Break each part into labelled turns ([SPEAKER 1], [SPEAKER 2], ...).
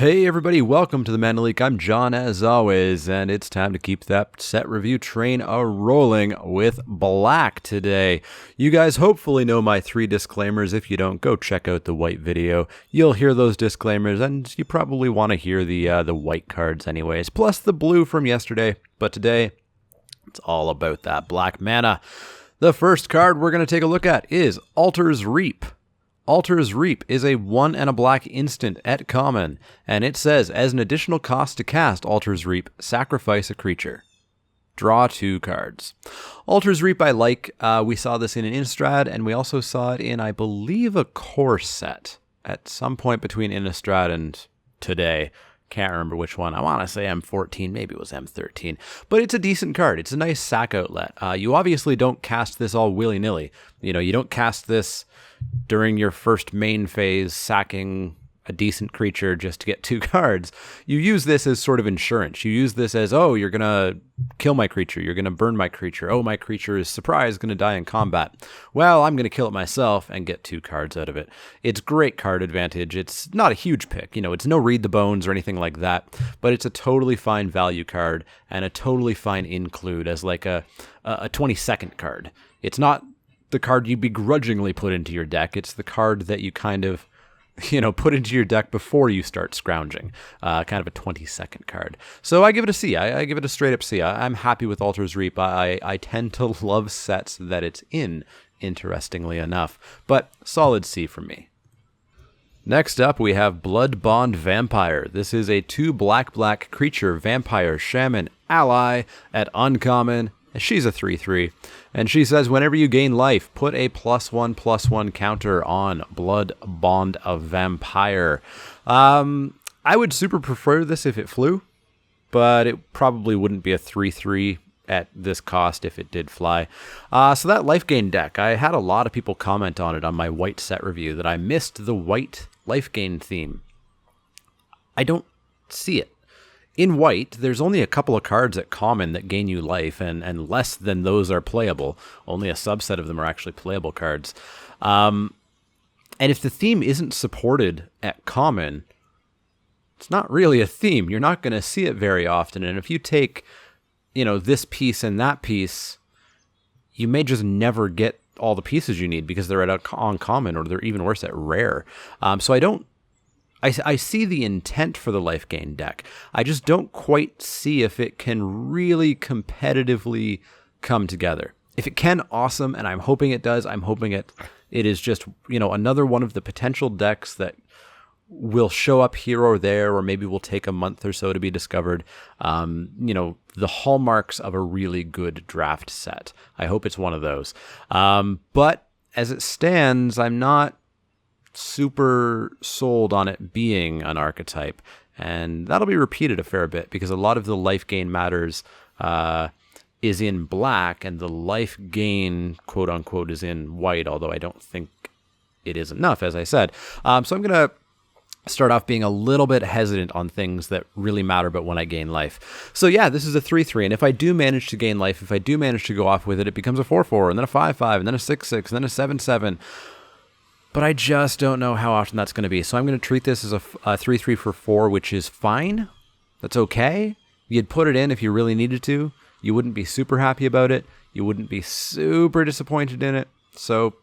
[SPEAKER 1] Hey everybody, welcome to the Malik. I'm John as always, and it's time to keep that set review train a-rolling with Black today. You guys hopefully know my 3 disclaimers. If you don't, go check out the white video. You'll hear those disclaimers, and you probably want to hear the white cards anyways, plus the blue from yesterday. But today, it's all about that black mana. The first card we're going to take a look at is Altar's Reap. Altar's Reap is a 1 and a black instant at common, and it says, as an additional cost to cast Altar's Reap, sacrifice a creature. Draw 2 cards. Altar's Reap I like. We saw this in an Innistrad, and we also saw it in, I believe, a core set at some point between Innistrad and today. Can't remember which one. I want to say M14, maybe it was M13. But it's a decent card. It's a nice sack outlet. You obviously don't cast this all willy-nilly. You don't cast this during your first main phase, sacking a decent creature just to get 2 cards. You use this as sort of insurance. You use this as, oh, you're going to kill my creature. You're going to burn my creature. Oh, my creature is surprised going to die in combat. Well, I'm going to kill it myself and get 2 cards out of it. It's great card advantage. It's not a huge pick. It's no Read the Bones or anything like that, but it's a totally fine value card and a totally fine include as like a 22nd card. It's not the card you begrudgingly put into your deck. It's the card that you kind of put into your deck before you start scrounging. Kind of a 22nd card. So I give it a C. I give it a straight up C. I'm happy with Altar's Reap. I tend to love sets that it's in, interestingly enough. But solid C for me. Next up, we have Blood Bond Vampire. This is a 2 black creature vampire shaman ally at uncommon. She's a 3/3, and she says whenever you gain life, put a +1/+1 counter on Blood Bond of Vampire. I would super prefer this if it flew, but it probably wouldn't be a 3/3 at this cost if it did fly. So that life gain deck, I had a lot of people comment on it on my white set review that I missed the white life gain theme. I don't see it. In white, there's only a couple of cards at common that gain you life, and less than those are playable. Only a subset of them are actually playable cards. And if the theme isn't supported at common, it's not really a theme. You're not going to see it very often. And if you take, this piece and that piece, you may just never get all the pieces you need because they're at uncommon, or they're even worse, at rare. So I see the intent for the life gain deck. I just don't quite see if it can really competitively come together. If it can, awesome, and I'm hoping it does. I'm hoping it is just, another one of the potential decks that will show up here or there, or maybe will take a month or so to be discovered. The hallmarks of a really good draft set. I hope it's one of those. But as it stands, I'm not super sold on it being an archetype, and that'll be repeated a fair bit because a lot of the life gain matters is in black, and the life gain quote unquote is in white, although I don't think it is enough, as I said. So I'm gonna start off being a little bit hesitant on things that really matter about when I gain life. So yeah, this is a 3/3, and if I do manage to gain life, if I do manage to go off with it, it becomes a 4/4, and then a 5/5, and then a 6/6, and then a 7/7. But I just don't know how often that's going to be. So I'm going to treat this as a 3/3 for 4, which is fine. That's okay. You'd put it in if you really needed to. You wouldn't be super happy about it. You wouldn't be super disappointed in it. So,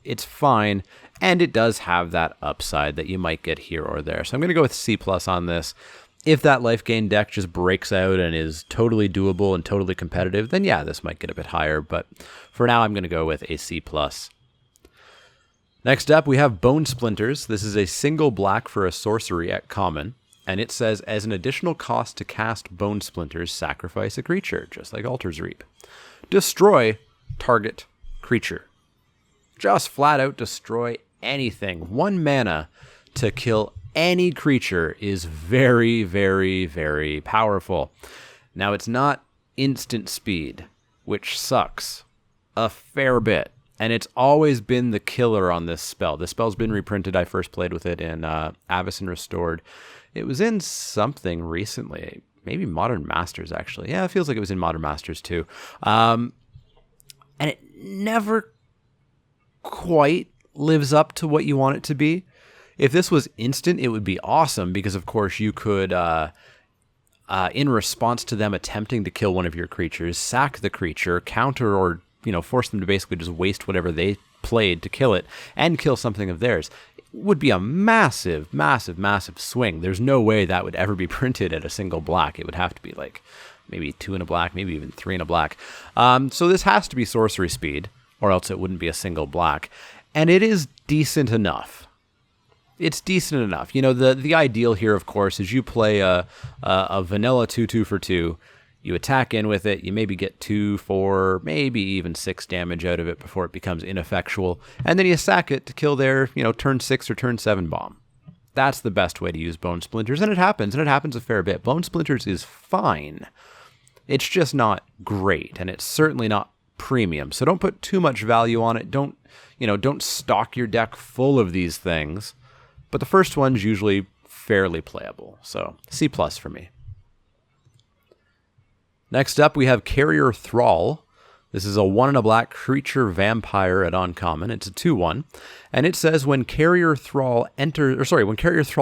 [SPEAKER 1] it's fine. And it does have that upside that you might get here or there. So I'm going to go with C+ on this. If that life gain deck just breaks out and is totally doable and totally competitive, then yeah, this might get a bit higher. But for now, I'm going to go with a C+. Next up, we have Bone Splinters. This is a single black for a sorcery at common, and it says, as an additional cost to cast Bone Splinters, sacrifice a creature, just like Altar's Reap. Destroy target creature. Just flat out destroy anything. 1 mana to kill any creature is very, very, very powerful. Now, it's not instant speed, which sucks a fair bit. And it's always been the killer on this spell. This spell's been reprinted. I first played with it in Avacyn Restored. It was in something recently. Maybe Modern Masters, actually. Yeah, it feels like it was in Modern Masters, too. And it never quite lives up to what you want it to be. If this was instant, it would be awesome because, of course, you could, in response to them attempting to kill one of your creatures, sack the creature, counter, or force them to basically just waste whatever they played to kill it and kill something of theirs. It would be a massive, massive, massive swing. There's no way that would ever be printed at a single black. It would have to be like maybe 2 and a black, maybe even 3 and a black. So this has to be sorcery speed, or else it wouldn't be a single black. And it is decent enough. It's decent enough. The ideal here, of course, is you play a vanilla 2/2 for 2. You attack in with it. You maybe get 2, 4, maybe even 6 damage out of it before it becomes ineffectual. And then you sack it to kill their, turn 6 or turn 7 bomb. That's the best way to use Bone Splinters. And it happens a fair bit. Bone Splinters is fine. It's just not great. And it's certainly not premium. So don't put too much value on it. Don't stock your deck full of these things. But the first one's usually fairly playable. So C+ for me. Next up, we have Carrier Thrall. This is a 1 and a black creature vampire at uncommon. It's a 2/1, and it says when Carrier Thrall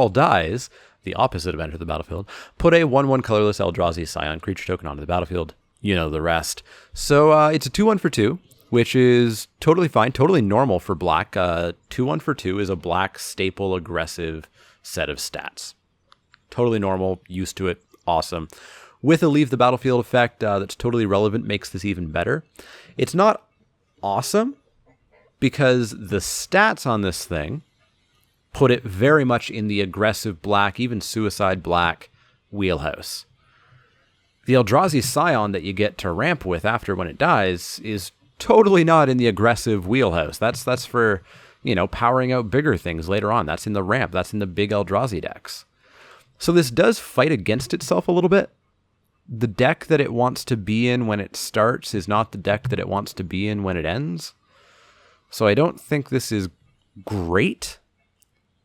[SPEAKER 1] dies, the opposite of enter the battlefield, put a 1/1 colorless Eldrazi Scion creature token onto the battlefield. You know the rest. So it's a 2/1 for 2, which is totally fine, totally normal for black. 2/1 for 2 is a black staple aggressive set of stats. Totally normal, used to it, awesome. With a leave the battlefield effect that's totally relevant makes this even better. It's not awesome because the stats on this thing put it very much in the aggressive black, even suicide black wheelhouse. The Eldrazi Scion that you get to ramp with after when it dies is totally not in the aggressive wheelhouse. That's for, powering out bigger things later on. That's in the ramp. That's in the big Eldrazi decks. So this does fight against itself a little bit. The deck that it wants to be in when it starts is not the deck that it wants to be in when it ends. So I don't think this is great,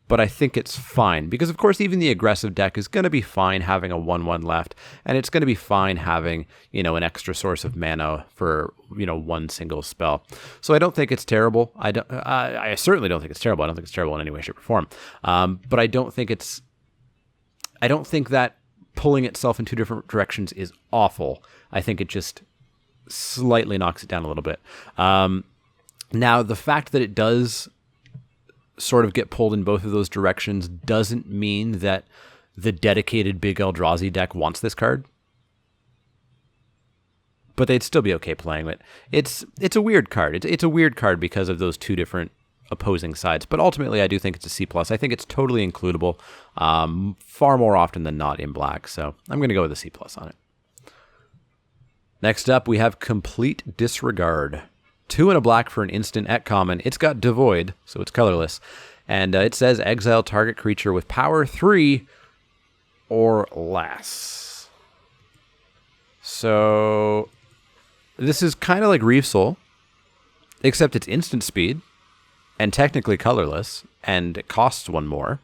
[SPEAKER 1] but I think it's fine. Because, of course, even the aggressive deck is going to be fine having a 1/1 left, and it's going to be fine having, an extra source of mana for, one single spell. So I don't think it's terrible. I certainly don't think it's terrible. I don't think it's terrible in any way, shape, or form. But I don't think that pulling itself in 2 different directions is awful. I think it just slightly knocks it down a little bit. Now, the fact that it does sort of get pulled in both of those directions doesn't mean that the dedicated big Eldrazi deck wants this card. But they'd still be okay playing it. It's a weird card. It's a weird card because of those 2 different opposing sides, but ultimately I do think it's a C+. I think it's totally includable, far more often than not in black, so I'm going to go with a C+ on it. Next up, we have Complete Disregard. 2 and a black for an instant at common. It's got Devoid, so it's colorless, and it says exile target creature with power 3 or less. So this is kind of like Reef Soul, except it's instant speed, and technically colorless, and it costs 1 more,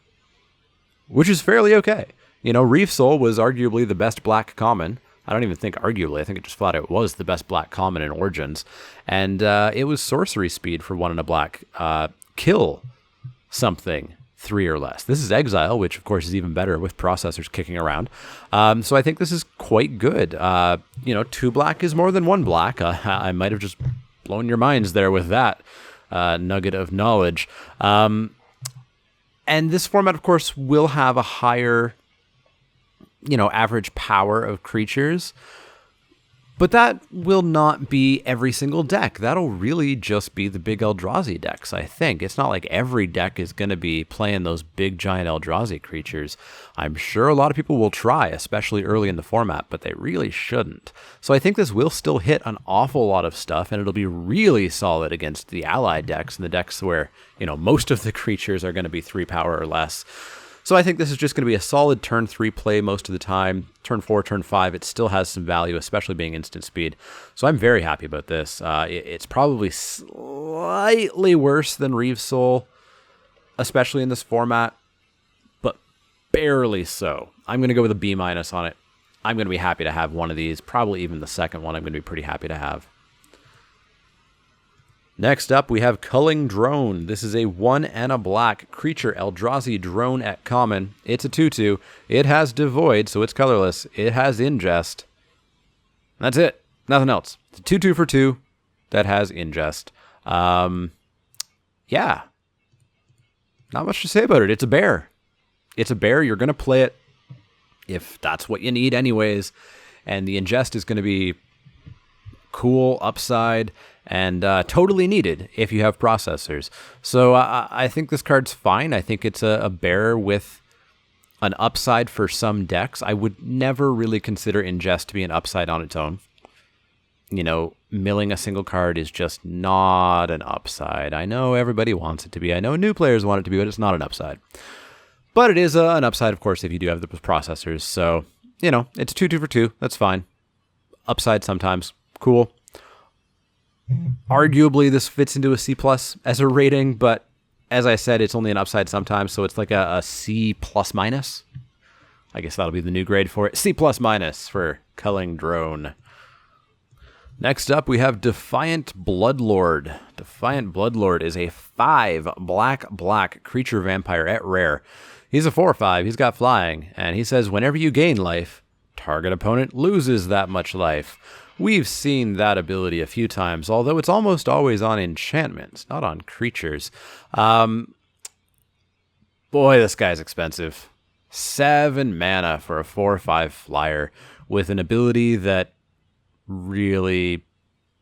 [SPEAKER 1] which is fairly okay. Reef Soul was arguably the best black common. I don't even think arguably. I think it just flat out was the best black common in Origins. And it was sorcery speed for 1 and a black. Kill something 3 or less. This is Exile, which of course is even better with processors kicking around. So I think this is quite good. 2 black is more than 1 black. I might have just blown your minds there with that nugget of knowledge. And this format, of course, will have a higher, average power of creatures. But that will not be every single deck. That'll really just be the big Eldrazi decks, I think. It's not like every deck is going to be playing those big, giant Eldrazi creatures. I'm sure a lot of people will try, especially early in the format, but they really shouldn't. So I think this will still hit an awful lot of stuff, and it'll be really solid against the allied decks and the decks where, most of the creatures are going to be 3 power or less. So I think this is just going to be a solid turn 3 play most of the time. Turn 4, turn 5, it still has some value, especially being instant speed. So I'm very happy about this. It's probably slightly worse than Reef Soul, especially in this format, but barely so. I'm going to go with a B- on it. I'm going to be happy to have one of these. Probably even the second one I'm going to be pretty happy to have. Next up, we have Culling Drone. This is a 1 and a black creature Eldrazi drone at common. It's a 2/2. It has Devoid, so it's colorless. It has Ingest. That's it. Nothing else. It's a 2/2 for 2 that has Ingest. Yeah. Not much to say about it. It's a bear. It's a bear. You're going to play it if that's what you need anyways. And the Ingest is going to be cool, upside, and totally needed if you have processors. So I think this card's fine. I think it's a bear with an upside for some decks. I would never really consider Ingest to be an upside on its own. You know, milling a single card is just not an upside. I know everybody wants it to be. I know new players want it to be, but it's not an upside. But it is an upside, of course, if you do have the processors. So, you know, it's 2/2 for 2. That's fine. Upside sometimes. Cool. Arguably, this fits into a C+ as a rating, but as I said, it's only an upside sometimes, so it's like a C+-. I guess that'll be the new grade for it. C+- for Culling Drone. Next up, we have Defiant Bloodlord. Defiant Bloodlord is a 5 black creature vampire at rare. He's a 4/5, he's got flying, and he says whenever you gain life, target opponent loses that much life. We've seen that ability a few times, although it's almost always on enchantments, not on creatures. Boy, this guy's expensive. 7 mana for a 4/5 flyer with an ability that really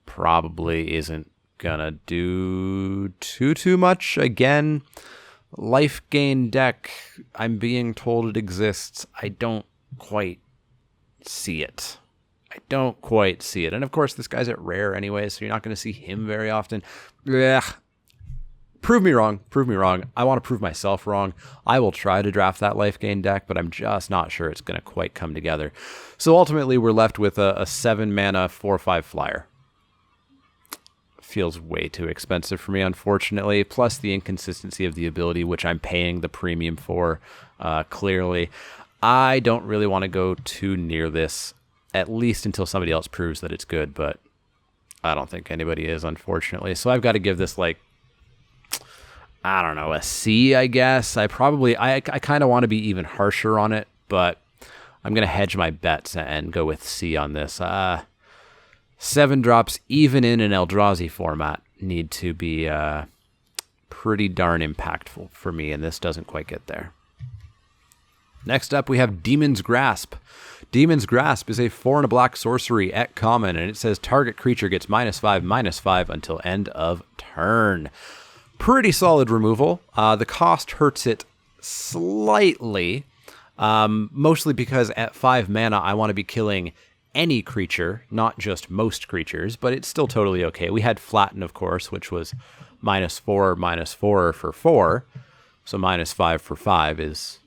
[SPEAKER 1] probably isn't gonna do too much. Again, life gain deck, I'm being told it exists. I don't quite see it. And of course, this guy's at rare anyway, so you're not going to see him very often. Ugh. Prove me wrong. I want to prove myself wrong. I will try to draft that life gain deck, but I'm just not sure it's going to quite come together. So ultimately, we're left with a 7 mana 4/5 flyer. Feels way too expensive for me, unfortunately, plus the inconsistency of the ability, which I'm paying the premium for, clearly. I don't really want to go too near this, at least until somebody else proves that it's good, but I don't think anybody is, unfortunately. So I've got to give this, like, I don't know, a C, I guess. I kind of want to be even harsher on it, but I'm going to hedge my bets and go with C on this. 7 drops, even in an Eldrazi format, need to be pretty darn impactful for me, and this doesn't quite get there. Next up, we have Demon's Grasp. Demon's Grasp is a 4 and a black sorcery at common, and it says target creature gets -5/-5 until end of turn. Pretty solid removal. The cost hurts it slightly, mostly because at 5 mana, I want to be killing any creature, not just most creatures, but it's still totally okay. We had Flatten, of course, which was -4 for 4, so -5 for 5 is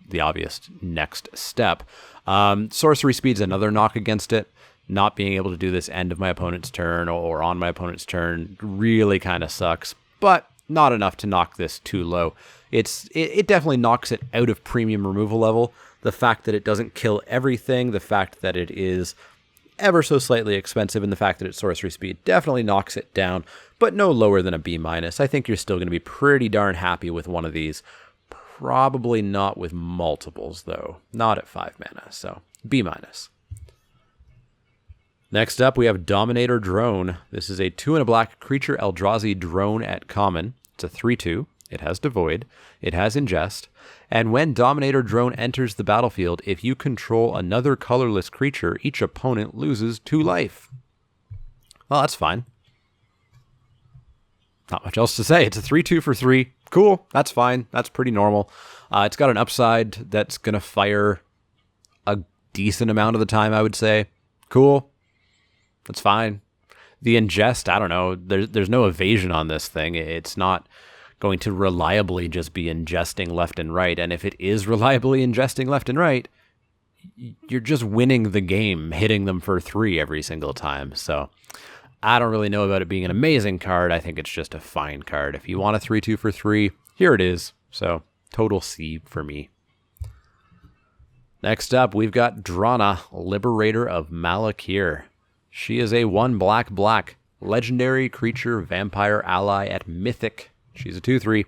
[SPEAKER 1] the obvious next step. Sorcery Speed's another knock against it. Not being able to do this end of my opponent's turn or on my opponent's turn really kind of sucks, but not enough to knock this too low. It definitely knocks it out of premium removal level. The fact that it doesn't kill everything, the fact that it is ever so slightly expensive, and the fact that it's sorcery speed definitely knocks it down, but no lower than a B-. I think you're still going to be pretty darn happy with one of these. Probably not with multiples, though. Not at 5 mana, so B-. Next up, we have Dominator Drone. This is a 2 and a black creature Eldrazi drone at common. It's a 3/2. It has Devoid. It has Ingest. And when Dominator Drone enters the battlefield, if you control another colorless creature, each opponent loses 2 life. Well, that's fine. Not much else to say. It's a 3/2 for 3. Cool. That's fine. That's pretty normal. It's got an upside that's going to fire a decent amount of the time, I would say. Cool. That's fine. The Ingest, I don't know. There's no evasion on this thing. It's not going to reliably just be ingesting left and right. And if it is reliably ingesting left and right, you're just winning the game, hitting them for 3 every single time. So I don't really know about it being an amazing card. I think it's just a fine card. If you want a 3/2 for 3, here it is. So total C for me. Next up, we've got Drana, Liberator of Malick here. She is a 1 black legendary creature vampire ally at Mythic. She's a 2/3.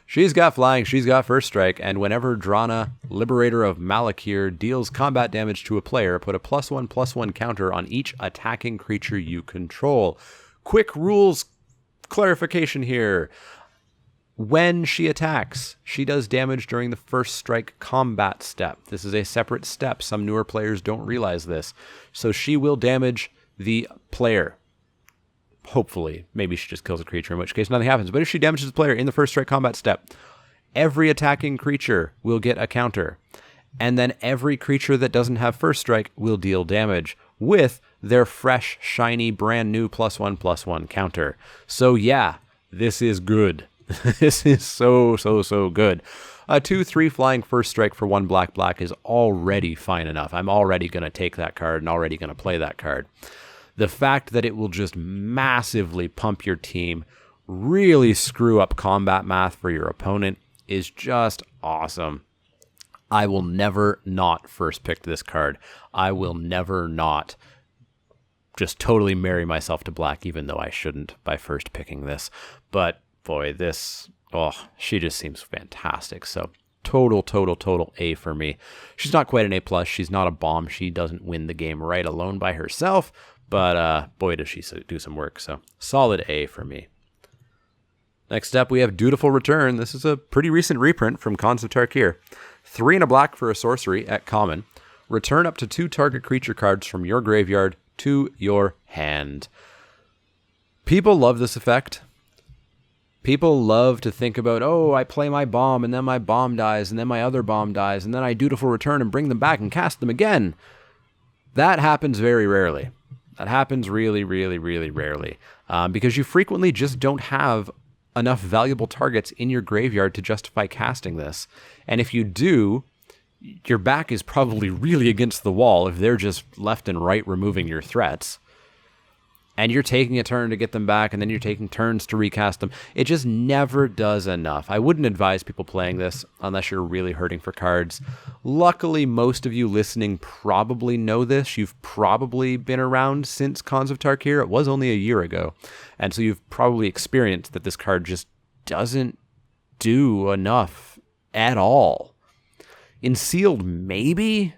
[SPEAKER 1] She's got flying, she's got first strike, and whenever Drana, Liberator of Malik here, deals combat damage to a player, put a +1/+1 counter on each attacking creature you control. Quick rules clarification here. When she attacks, she does damage during the first strike combat step. This is a separate step. Some newer players don't realize this. So she will damage the player. Hopefully. Maybe she just kills a creature, in which case nothing happens. But if she damages the player in the first strike combat step, every attacking creature will get a counter. And then every creature that doesn't have first strike will deal damage with their fresh, shiny, brand new +1/+1 counter. So yeah, this is good. This is so good. A 2/3 flying first strike for 1 black is already fine enough. I'm already going to take that card and already going to play that card. The fact that it will just massively pump your team, really screw up combat math for your opponent, is just awesome. I will never not first pick this card. I will never not just totally marry myself to black, even though I shouldn't by first picking this. But boy, she just seems fantastic. So total A for me. She's not quite an A+. She's not a bomb. She doesn't win the game right alone by herself. But boy, does she do some work. So solid A for me. Next up, we have Dutiful Return. This is a pretty recent reprint from Khans of Tarkir. 3 and a black for a sorcery at common. Return up to 2 target creature cards from your graveyard to your hand. People love this effect. People love to think about, oh, I play my bomb, and then my bomb dies, and then my other bomb dies, and then I Dutiful Return and bring them back and cast them again. That happens very rarely. That happens really rarely. Because you frequently just don't have enough valuable targets in your graveyard to justify casting this. And if you do, your back is probably really against the wall if they're just left and right removing your threats. And you're taking a turn to get them back, and then you're taking turns to recast them. It just never does enough. I wouldn't advise people playing this unless you're really hurting for cards. Luckily, most of you listening probably know this. You've probably been around since Khans of Tarkir. It was only a year ago. And so you've probably experienced that this card just doesn't do enough at all. In sealed, maybe?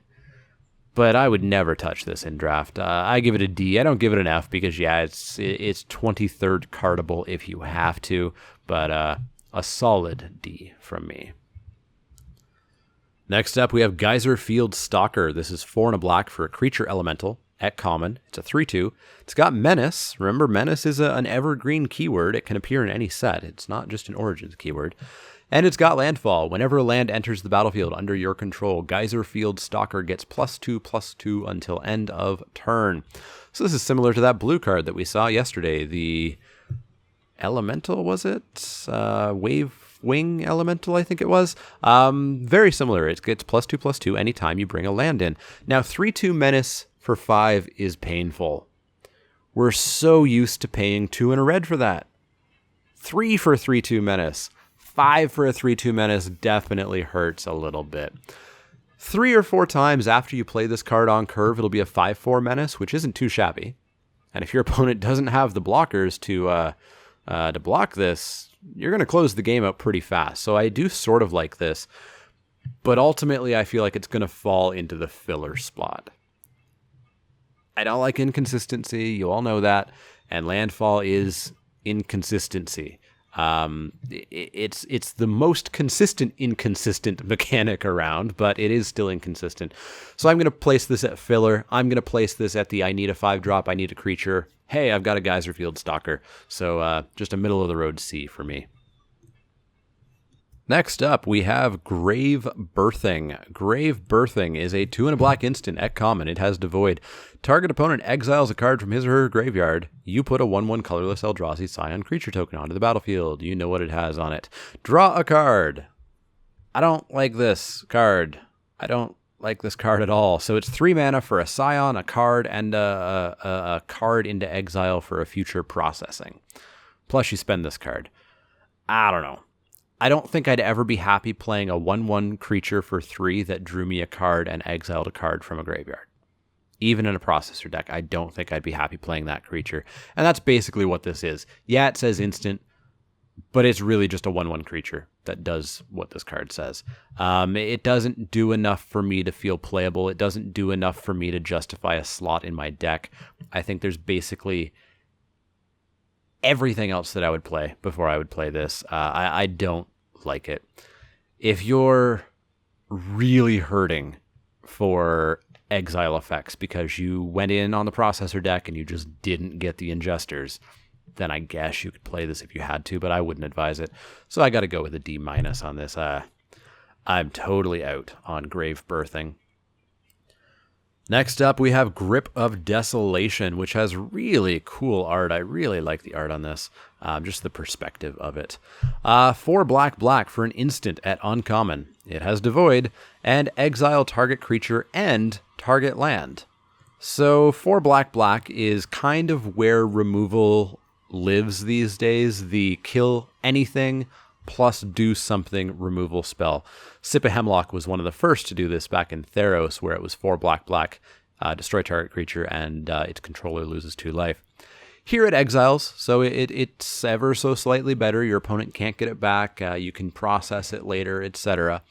[SPEAKER 1] But I would never touch this in draft. I give it a D. I don't give it an F because, yeah, it's 23rd cardable if you have to. But a solid D from me. Next up, we have Geyser Field Stalker. This is 4 and a black for a creature elemental at common. It's a 3/2. It's got Menace. Remember, Menace is an evergreen keyword. It can appear in any set. It's not just an Origins keyword. And it's got landfall. Whenever a land enters the battlefield under your control, Geyser Field Stalker gets +2/+2 until end of turn. So this is similar to that blue card that we saw yesterday. The Elemental, was it? Wave Wing Elemental, I think it was. Very similar. It gets +2/+2 anytime you bring a land in. Now, 3/2 Menace for 5 is painful. We're so used to paying 2 and a red for that. 3 for 3/2 Menace. 5 for a 3/2 Menace definitely hurts a little bit. 3 or 4 times after you play this card on curve, it'll be a 5/4 Menace, which isn't too shabby. And if your opponent doesn't have the blockers to block this, you're going to close the game out pretty fast. So I do sort of like this, but ultimately I feel like it's going to fall into the filler spot. I don't like inconsistency. You all know that. And landfall is inconsistency. It's the most consistent inconsistent mechanic around, but it is still inconsistent. So I'm going to place this at filler. I'm going to place this at the I need a 5-drop, I need a creature. Hey, I've got a Geyser Field Stalker. So just a middle of the road C for me. Next up, we have Grave Birthing. Grave Birthing is a 2 and a black instant at common. It has Devoid. Target opponent exiles a card from his or her graveyard. You put a 1/1 colorless Eldrazi Scion creature token onto the battlefield. You know what it has on it. Draw a card. I don't like this card. I don't like this card at all. So it's 3 mana for a Scion, a card, and a card into exile for a future processing. Plus you spend this card. I don't know. I don't think I'd ever be happy playing a 1/1 creature for 3 that drew me a card and exiled a card from a graveyard. Even in a processor deck, I don't think I'd be happy playing that creature. And that's basically what this is. Yeah, it says instant, but it's really just a 1/1 creature that does what this card says. It doesn't do enough for me to feel playable. It doesn't do enough for me to justify a slot in my deck. I think there's basically everything else that I would play before I would play this. I don't like it. If you're really hurting for exile effects because you went in on the processor deck and you just didn't get the ingesters, then I guess you could play this if you had to, but I wouldn't advise it. So I got to go with a D- on this. I'm totally out on Grave Birthing. Next up, we have Grip of Desolation, which has really cool art. I really like the art on this, just the perspective of it. 4 black for an instant at uncommon. It has Devoid, and exile target creature and target land. So 4 black is kind of where removal lives these days. The kill anything plus do something removal spell. Sip of Hemlock was one of the first to do this back in Theros, where it was 4 black, destroy target creature, and its controller loses 2 life. Here it exiles, so it's ever so slightly better. Your opponent can't get it back. You can process it later, etc.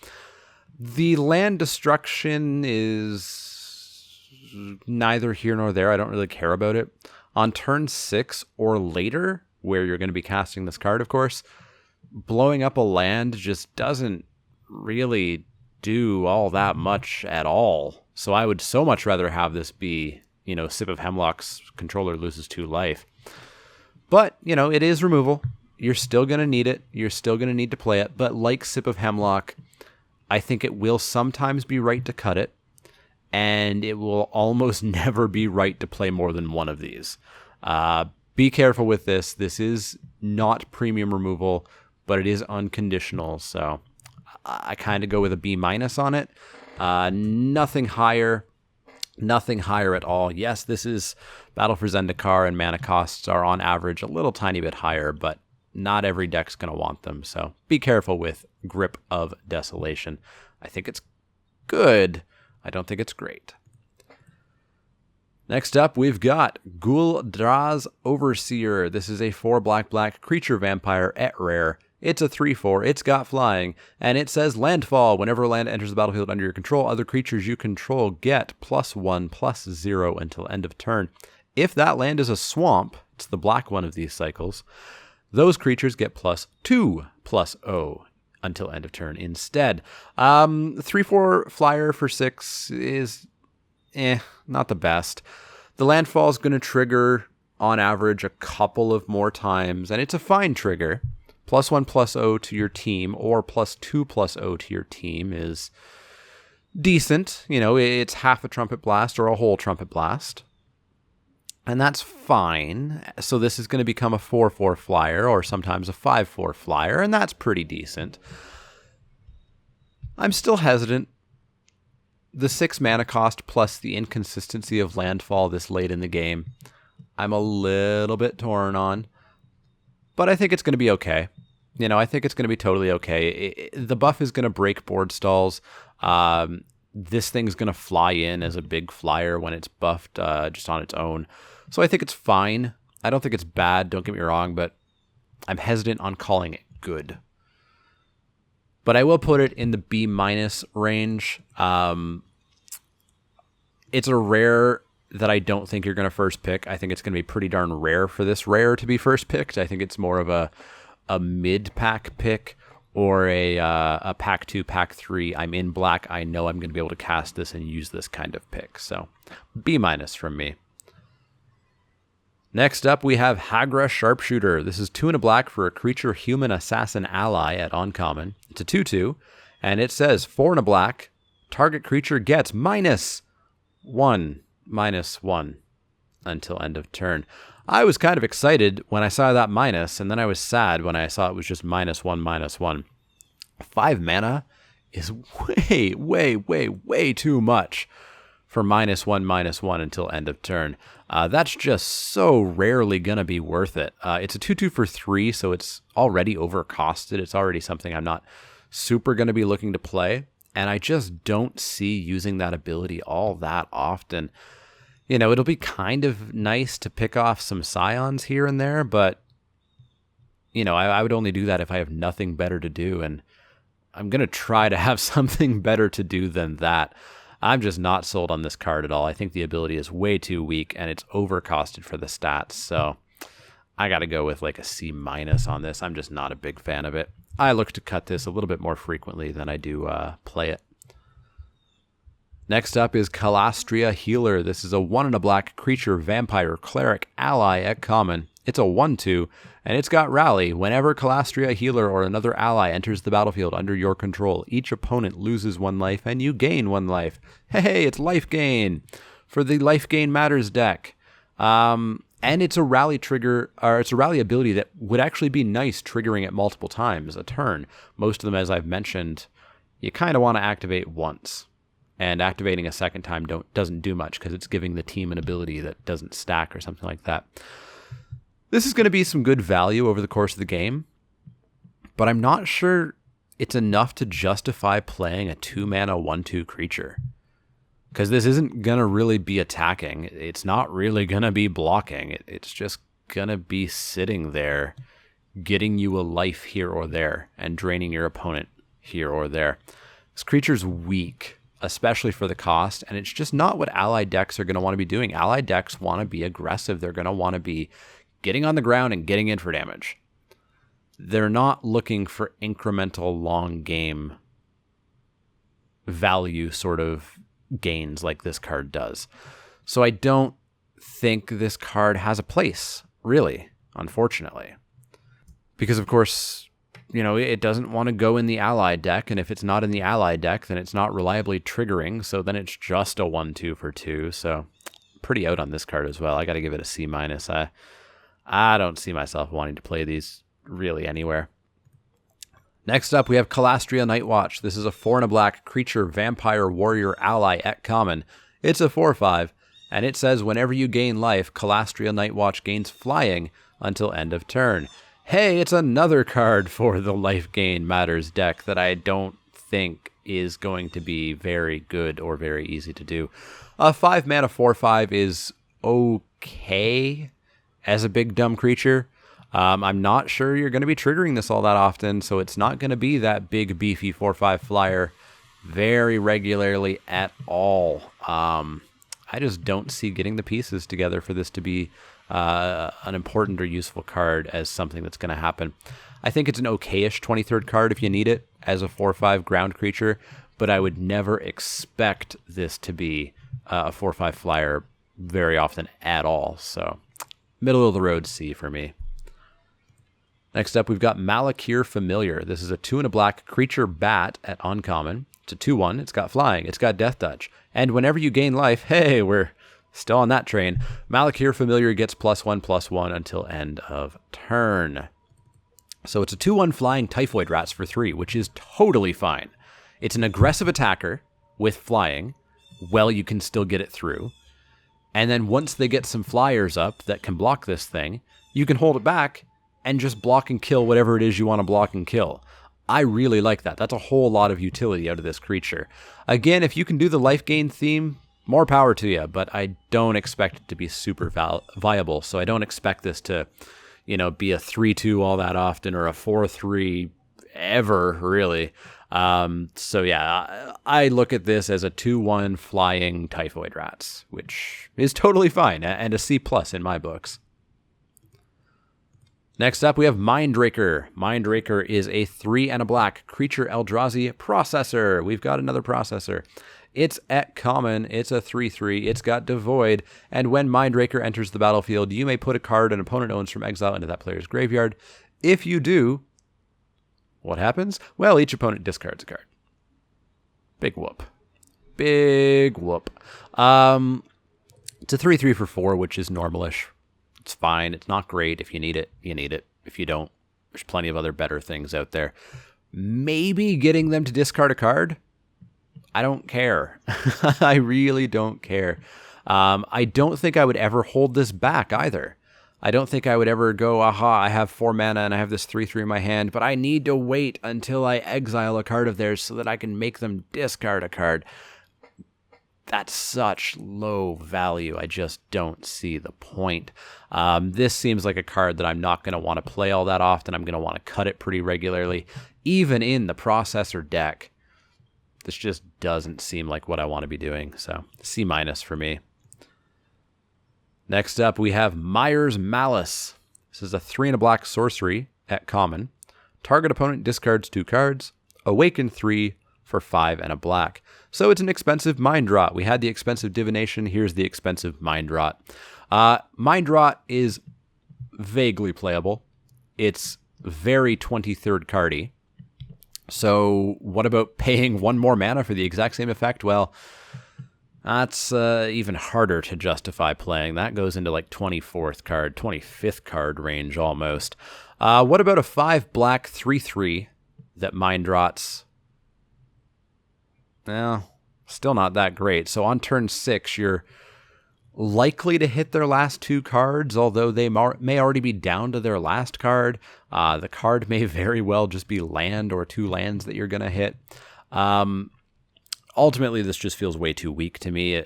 [SPEAKER 1] The land destruction is neither here nor there. I don't really care about it. On turn 6 or later, where you're going to be casting this card, of course, blowing up a land just doesn't really do all that much at all. So I would so much rather have this be, Sip of Hemlock's controller loses 2 life. But, it is removal. You're still going to need it. You're still going to need to play it. But like Sip of Hemlock, I think it will sometimes be right to cut it. And it will almost never be right to play more than one of these. Be careful with this. This is not premium removal, but it is unconditional. So I kind of go with a B- on it. Nothing higher at all. Yes, this is Battle for Zendikar, and mana costs are on average a little tiny bit higher, but not every deck's going to want them. So be careful with Grip of Desolation. I think it's good. I don't think it's great. Next up, we've got Ghoul Overseer. This is a 4 black creature vampire at rare. It's a 3/4, it's got flying, and it says landfall. Whenever land enters the battlefield under your control, other creatures you control get +1/+0 until end of turn. If that land is a swamp, it's the black one of these cycles, those creatures get +2/+0 until end of turn instead. 3/4 flyer for 6 is not the best. The landfall is going to trigger on average a couple of more times, and it's a fine trigger. +1/+0 to your team or +2/+0 to your team is decent. It's half a trumpet blast or a whole trumpet blast. And that's fine. So this is going to become a 4/4 flyer or sometimes a 5/4 flyer, and that's pretty decent. I'm still hesitant. The 6 mana cost plus the inconsistency of landfall this late in the game, I'm a little bit torn on. But I think it's going to be okay. I think it's going to be totally okay. The buff is going to break board stalls. This thing's going to fly in as a big flyer when it's buffed just on its own. So I think it's fine. I don't think it's bad, don't get me wrong, but I'm hesitant on calling it good. But I will put it in the B- range. It's a rare that I don't think you're going to first pick. I think it's going to be pretty darn rare for this rare to be first picked. I think it's more of a mid-pack pick or a pack 2, pack 3. I'm in black. I know I'm going to be able to cast this and use this kind of pick. So B- from me. Next up, we have Hogwash Sharpshooter. This is 2 and a black for a creature human assassin ally at uncommon. It's a 2/2, and it says 4 and a black. Target creature gets -1/-1 until end of turn. I was kind of excited when I saw that minus, and then I was sad when I saw it was just -1/-1. 5 mana is way too much for -1/-1 until end of turn. That's just so rarely going to be worth it. It's a 2/2 for 3, so it's already overcosted. It's already something I'm not super going to be looking to play, and I just don't see using that ability all that often. You know, it'll be kind of nice to pick off some scions here and there, but, you know, I would only do that if I have nothing better to do, and I'm going to try to have something better to do than that. I'm just not sold on this card at all. I think the ability is way too weak, and it's overcosted for the stats, so I got to go with like a C- on this. I'm just not a big fan of it. I look to cut this a little bit more frequently than I do play it. Next up is Calastria Healer. This is a 1 and a black creature, vampire, cleric, ally at common. It's a 1/2, and it's got Rally. Whenever Calastria Healer or another ally enters the battlefield under your control, each opponent loses 1 life, and you gain 1 life. Hey, it's life gain for the Life Gain Matters deck. And it's a rally trigger, or it's a rally ability that would actually be nice triggering it multiple times a turn. Most of them, as I've mentioned, you kind of want to activate once. And activating a second time doesn't do much because it's giving the team an ability that doesn't stack or something like that. This is going to be some good value over the course of the game, but I'm not sure it's enough to justify playing a 2-mana 1/2 creature. Because this isn't going to really be attacking. It's not really going to be blocking. It's just going to be sitting there, getting you a life here or there, and draining your opponent here or there. This creature's weak, especially for the cost, and it's just not what ally decks are going to want to be doing. Ally decks want to be aggressive. They're going to want to be getting on the ground and getting in for damage. They're not looking for incremental long game value sort of gains like this card does. So I don't think this card has a place, really, unfortunately. Because, of course, you know, it doesn't want to go in the ally deck, and if it's not in the ally deck, then it's not reliably triggering, so then it's just a 1/2 for 2, so pretty out on this card as well. I got to give it a C-. I don't see myself wanting to play these really anywhere. Next up, we have Calastria Nightwatch. This is a 4 and a black creature, vampire, warrior, ally at common. It's a 4/5, and it says whenever you gain life, Calastria Nightwatch gains flying until end of turn. Hey, it's another card for the Life Gain Matters deck that I don't think is going to be very good or very easy to do. A 5-mana 4/5 is okay as a big dumb creature. I'm not sure you're going to be triggering this all that often, so it's not going to be that big beefy 4/5 flyer very regularly at all. I just don't see getting the pieces together for this to be an important or useful card as something that's going to happen. I think it's an okayish 23rd card if you need it as a 4/5 ground creature, but I would never expect this to be a 4/5 flyer very often at all. So middle of the road C for me. Next up, we've got Malik Familiar. This is a 2 and a black creature bat at uncommon. It's a 2/1. It's got flying. It's got death touch. And whenever you gain life, hey, we're still on that train. Malik Familiar gets +1/+1 until end of turn. So it's a 2/1 flying Typhoid Rats for 3, which is totally fine. It's an aggressive attacker with flying. Well, you can still get it through. And then once they get some flyers up that can block this thing, you can hold it back and just block and kill whatever it is you want to block and kill. I really like that. That's a whole lot of utility out of this creature. Again, if you can do the life gain theme, more power to you, but I don't expect it to be super viable. So I don't expect this to, you know, be a 3/2 all that often or a 4/3 ever, really. So yeah, I look at this as a 2/1 flying Typhoid Rats, which is totally fine and a C+ in my books. Next up, we have Mindraker. Mindraker is a 3 and a black creature Eldrazi processor. We've got another processor. It's at common. It's a 3/3. It's got Devoid. And when Mindraker enters the battlefield, you may put a card an opponent owns from exile into that player's graveyard. If you do, what happens? Well, each opponent discards a card. Big whoop. Big whoop. It's a 3/3 for 4, which is normalish. It's fine. It's not great. If you need it, you need it. If you don't, there's plenty of other better things out there. Maybe getting them to discard a card? I don't care. I really don't care. I don't think I would ever hold this back either. I don't think I would ever go, aha, I have 4 mana and I have this 3/3 in my hand, but I need to wait until I exile a card of theirs so that I can make them discard a card. that's such low value. I just don't see the point. This seems like a card that I'm not going to want to play all that often. I'm going to want to cut it pretty regularly. Even in the processor deck, this just doesn't seem like what I want to be doing. So C- for me. Next up, we have Myers Malice. This is a 3 and a black sorcery at common. Target opponent discards 2 cards. Awaken 3 for 5 and a black. So it's an expensive Mind Rot. We had the expensive Divination. Here's the expensive Mind Rot. Mind Rot is vaguely playable. It's very 23rd cardy. So what about paying 1 more mana for the exact same effect? Well, that's even harder to justify playing. That goes into like 24th card, 25th card range almost. What about a 5 black 3/3 that Mind Rots? Well, still not that great. So on turn 6, you're likely to hit their last 2 cards, although they may already be down to their last card. The card may very well just be land or 2 lands that you're going to hit. Ultimately, this just feels way too weak to me.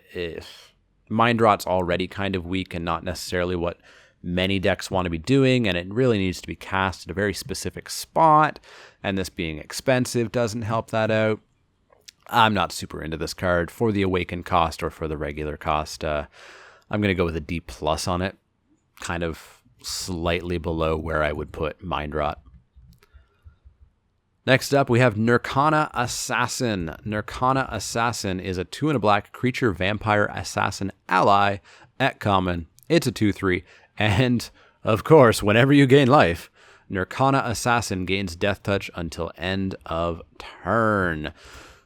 [SPEAKER 1] Mind Rot's already kind of weak and not necessarily what many decks want to be doing, and it really needs to be cast at a very specific spot, and this being expensive doesn't help that out. I'm not super into this card for the Awaken cost or for the regular cost. I'm going to go with a D+ on it, kind of slightly below where I would put Mind Rot. Next up, we have Nirkana Assassin. Nirkana Assassin is a 2 and a black creature vampire assassin ally at common. It's a 2/3, and of course, whenever you gain life, Nirkana Assassin gains Death Touch until end of turn.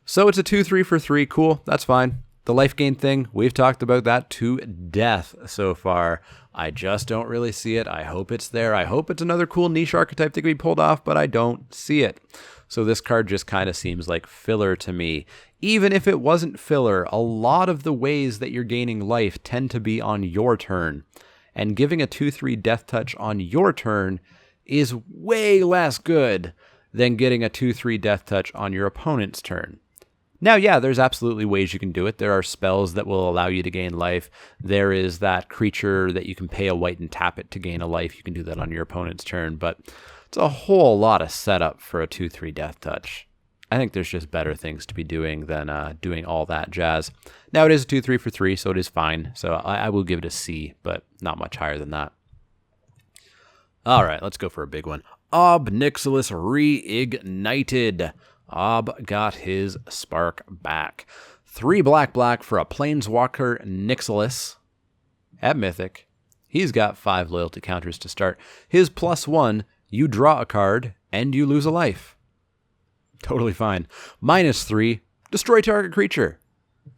[SPEAKER 1] So it's a 2/3 for 3. Cool, that's fine. The life gain thing, we've talked about that to death so far. I just don't really see it. I hope it's there. I hope it's another cool niche archetype that can be pulled off, but I don't see it. So this card just kind of seems like filler to me. Even if it wasn't filler, a lot of the ways that you're gaining life tend to be on your turn. And giving a 2/3 Death Touch on your turn is way less good than getting a 2/3 Death Touch on your opponent's turn. Now, yeah, there's absolutely ways you can do it. There are spells that will allow you to gain life. There is that creature that you can pay a white and tap it to gain a life. You can do that on your opponent's turn, but it's a whole lot of setup for a 2/3 Death Touch. I think there's just better things to be doing than doing all that jazz. Now, it is a 2/3 for 3, so it is fine. So I will give it a C, but not much higher than that. All right, let's go for a big one. Ob Nixilis Reignited. Ob got his spark back. 3 black for a Planeswalker Nixilis at Mythic. He's got 5 loyalty counters to start. His +1, you draw a card and you lose a life. Totally fine. -3, destroy target creature.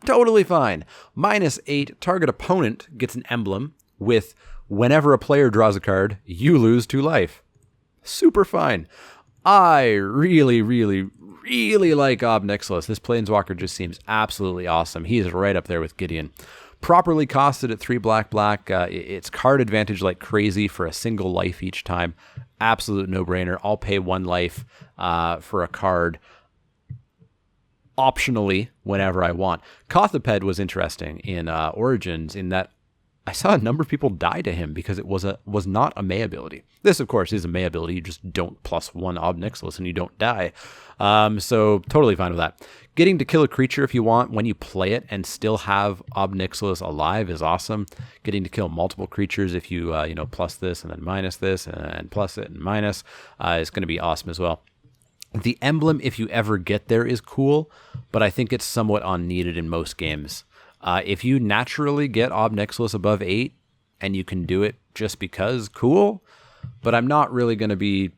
[SPEAKER 1] Totally fine. -8, target opponent gets an emblem with whenever a player draws a card, you lose 2 life. Super fine. I really like Ob Nixilis. This Planeswalker just seems absolutely awesome. He is right up there with Gideon. Properly costed at 3 black. It's card advantage like crazy for a single life each time. Absolute no-brainer. I'll pay 1 life for a card optionally whenever I want. Kothoped was interesting in Origins in that I saw a number of people die to him because it was not a May ability. This, of course, is a May ability. You just don't +1 Ob Nixilis and you don't die. So totally fine with that. Getting to kill a creature if you want when you play it and still have Ob Nixilis alive is awesome. Getting to kill multiple creatures if you plus this and then minus this and plus it and minus is going to be awesome as well. The emblem, if you ever get there, is cool, but I think it's somewhat unneeded in most games. If you naturally get Ob Nixilis above 8 and you can do it just because, cool. But I'm not really going to be,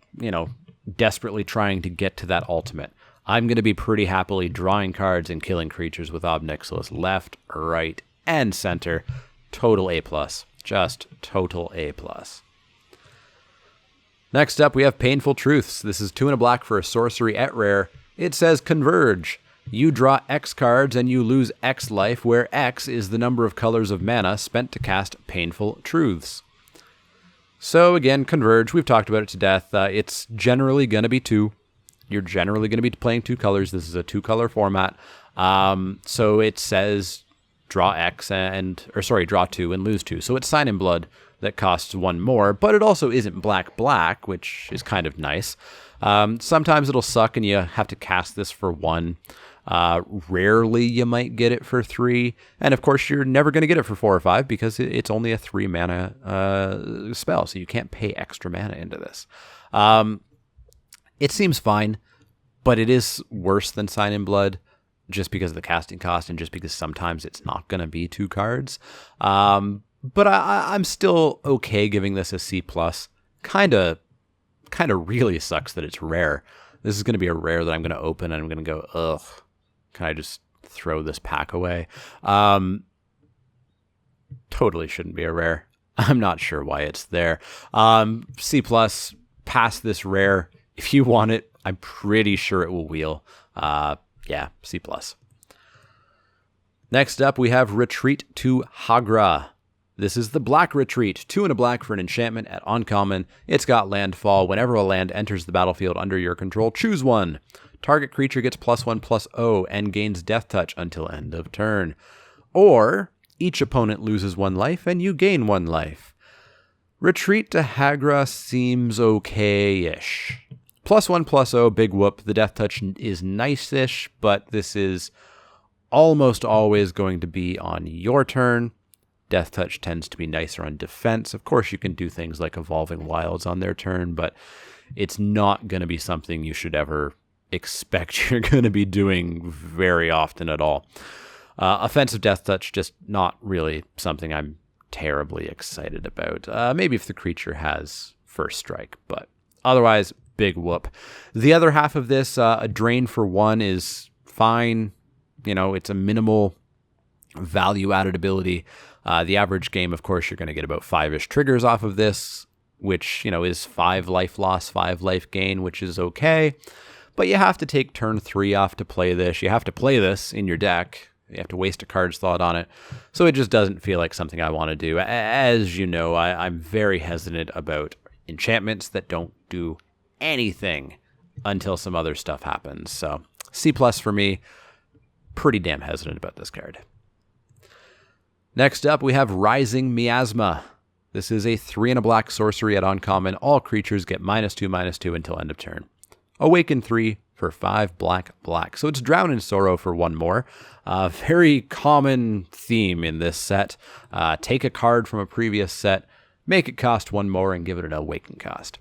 [SPEAKER 1] desperately trying to get to that ultimate. I'm going to be pretty happily drawing cards and killing creatures with Ob Nixilis left, right, and center. Total A+. Just total A+. Next up, we have Painful Truths. This is 2 and a black for a sorcery at rare. It says Converge. You draw X cards and you lose X life, where X is the number of colors of mana spent to cast Painful Truths. So again, Converge, we've talked about it to death. It's generally going to be 2. You're generally going to be playing 2 colors. This is a 2-color format. So it says draw X draw 2 and lose 2. So it's Sign in Blood that costs 1 more, but it also isn't black, which is kind of nice. Sometimes it'll suck and you have to cast this for 1. Rarely you might get it for 3. And of course, you're never going to get it for 4 or 5 because it's only a 3 mana spell. So you can't pay extra mana into this. It seems fine, but it is worse than Sign in Blood just because of the casting cost and just because sometimes it's not going to be 2 cards. But I'm still okay giving this a C+. Kind of really sucks that it's rare. This is going to be a rare that I'm going to open and I'm going to go, ugh, can I just throw this pack away? Totally shouldn't be a rare. I'm not sure why it's there. C+, pass this rare. If you want it, I'm pretty sure it will wheel. Yeah, C+. Next up, we have Retreat to Haggras. This is the Black Retreat, 2 and a black for an enchantment at uncommon. It's got landfall. Whenever a land enters the battlefield under your control, choose 1. Target creature gets +1/+0 and gains Death Touch until end of turn. Or each opponent loses 1 life and you gain 1 life. Retreat to Haggras seems okay-ish. +1/+0, big whoop. The Death Touch is nice-ish, but this is almost always going to be on your turn. Death Touch tends to be nicer on defense. Of course, you can do things like Evolving Wilds on their turn, but it's not going to be something you should ever expect you're going to be doing very often at all. Offensive Death Touch, just not really something I'm terribly excited about. Maybe if the creature has First Strike, but otherwise, big whoop. The other half of this, a Drain for 1 is fine. You know, it's a minimal value-added ability. The average game, of course, you're going to get about 5-ish triggers off of this, which, you know, is 5 life loss, 5 life gain, which is okay. But you have to take turn 3 off to play this. You have to play this in your deck. You have to waste a card's thought on it. So it just doesn't feel like something I want to do. As you know, I'm very hesitant about enchantments that don't do anything until some other stuff happens. So C+ for me. Pretty damn hesitant about this card. Next up, we have Rising Miasma. This is a 3 and a black sorcery at uncommon. All creatures get -2/-2 until end of turn. Awaken 3 for 5 black. So it's Drown in Sorrow for 1 more. Very common theme in this set. Take a card from a previous set, make it cost 1 more, and give it an Awaken cost.